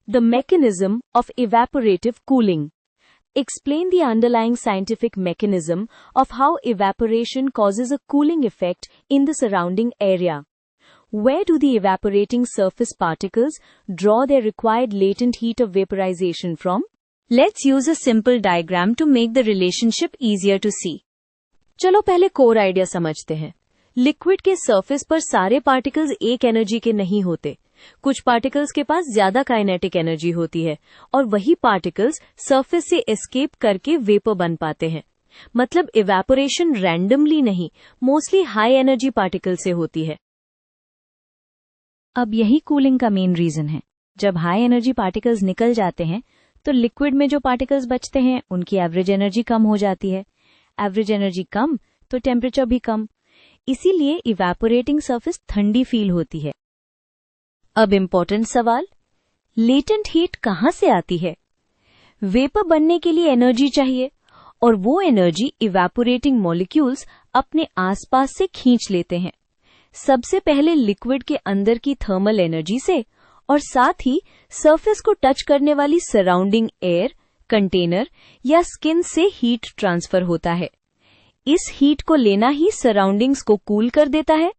The mechanism of evaporative cooling. Explain the underlying scientific mechanism of how evaporation causes a cooling effect in the surrounding area. Where do the evaporating surface particles draw their required latent heat of vaporization from? Let's use a simple diagram to make the relationship easier to see. चलो पहले core idea समझते हैं। Liquid के surface पर सारे particles एक energy के नहीं होते। कुछ पार्टिकल्स के पास ज्यादा काइनेटिक एनर्जी होती है और वही पार्टिकल्स सरफेस से एस्केप करके वेपर बन पाते हैं। मतलब इवेपोरेशन रैंडमली नहीं, मोस्टली हाई एनर्जी पार्टिकल से होती है। अब यही कूलिंग का मेन रीजन है। जब हाई एनर्जी पार्टिकल्स निकल जाते हैं तो लिक्विड में जो पार्टिकल्स बचते हैं उनकी एवरेज एनर्जी कम हो जाती है। एवरेज एनर्जी कम तो टेम्परेचर भी कम, इसीलिए इवेपोरेटिंग सरफेस ठंडी फील होती है। अब इम्पोर्टेंट सवाल, लेटेंट हीट कहाँ से आती है? वेपर बनने के लिए एनर्जी चाहिए और वो एनर्जी इवेपोरेटिंग मॉलिक्यूल्स अपने आसपास से खींच लेते हैं। सबसे पहले लिक्विड के अंदर की थर्मल एनर्जी से और साथ ही सरफेस को टच करने वाली सराउंडिंग एयर, कंटेनर या स्किन से हीट ट्रांसफर होता है। इस हीट को लेना ही सराउंडिंग्स को कूल कर देता है।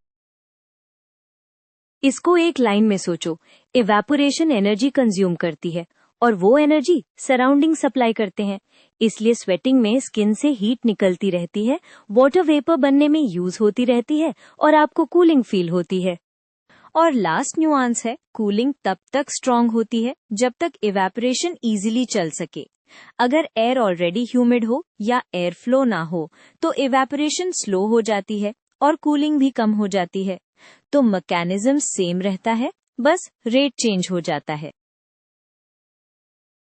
इसको एक लाइन में सोचो, इवेपोरेशन एनर्जी कंज्यूम करती है और वो एनर्जी सराउंडिंग सप्लाई करते हैं। इसलिए स्वेटिंग में स्किन से हीट निकलती रहती है, वाटर वेपर बनने में यूज होती रहती है और आपको कूलिंग फील होती है। और लास्ट न्यूआंस है, कूलिंग तब तक स्ट्रांग होती है जब तक इवेपोरेशन इजीली चल सके। अगर एयर ऑलरेडी ह्यूमिड हो या एयर फ्लो ना हो तो इवेपोरेशन स्लो हो जाती है और कूलिंग भी कम हो जाती है। तो मैकेनिज्म सेम रहता है, बस रेट चेंज हो जाता है।